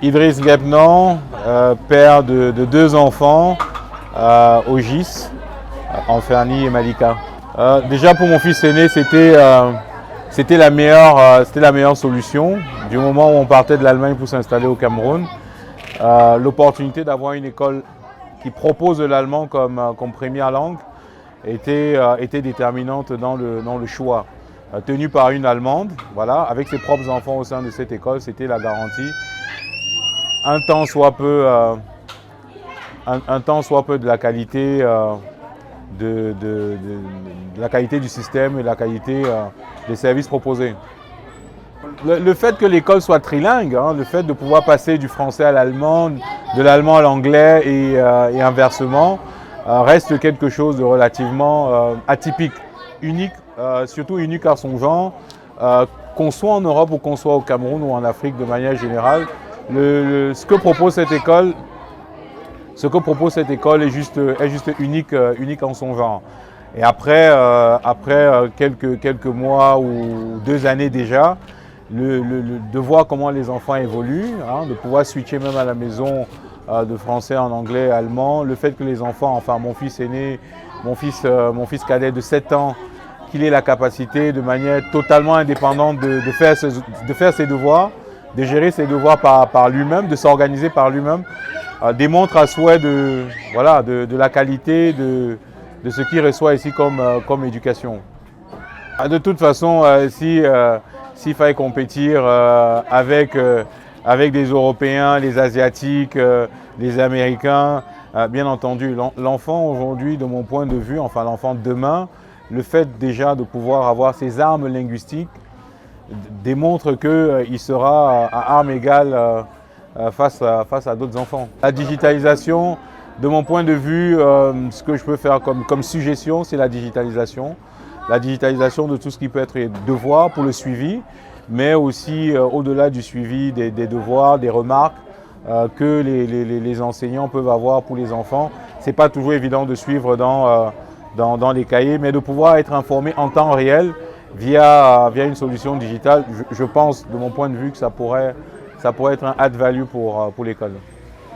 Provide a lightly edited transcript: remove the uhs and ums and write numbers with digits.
Idriss Guebnon, père de deux enfants, au GIS, Anferni et Malika. Déjà pour mon fils aîné, c'était la meilleure solution. Du moment où on partait de l'Allemagne pour s'installer au Cameroun, l'opportunité d'avoir une école qui propose l'allemand comme première langue était déterminante dans le choix. Tenu par une Allemande, voilà, avec ses propres enfants au sein de cette école, c'était la garantie. Un temps soit peu de la qualité de la qualité du système et de la qualité des services proposés. Le fait que l'école soit trilingue, le fait de pouvoir passer du français à l'allemand, de l'allemand à l'anglais et inversement, reste quelque chose de relativement atypique, unique, surtout unique à son genre, qu'on soit en Europe ou qu'on soit au Cameroun ou en Afrique de manière générale. Ce que propose cette école est juste unique en son genre. Et après quelques mois ou 2 années déjà, de voir comment les enfants évoluent, de pouvoir switcher même à la maison de français en anglais, allemand, le fait que les enfants, enfin mon fils aîné, mon fils cadet de 7 ans, qu'il ait la capacité de manière totalement indépendante de faire ses devoirs, de gérer ses devoirs par lui-même, de s'organiser par lui-même, démontre à souhait de la qualité de ce qu'il reçoit ici comme éducation. De toute façon, s'il fallait compétir avec des Européens, les Asiatiques, les Américains, bien entendu, l'enfant aujourd'hui, de mon point de vue, enfin l'enfant de demain, le fait déjà de pouvoir avoir ses armes linguistiques démontre qu'il sera à armes égales face à d'autres enfants. La digitalisation, de mon point de vue, ce que je peux faire comme suggestion, c'est la digitalisation. La digitalisation de tout ce qui peut être devoir pour le suivi, mais aussi au-delà du suivi des devoirs, des remarques que les enseignants peuvent avoir pour les enfants. Ce n'est pas toujours évident de suivre dans les cahiers, mais de pouvoir être informé en temps réel via une solution digitale. Je pense, de mon point de vue, que ça pourrait être un add-value pour l'école.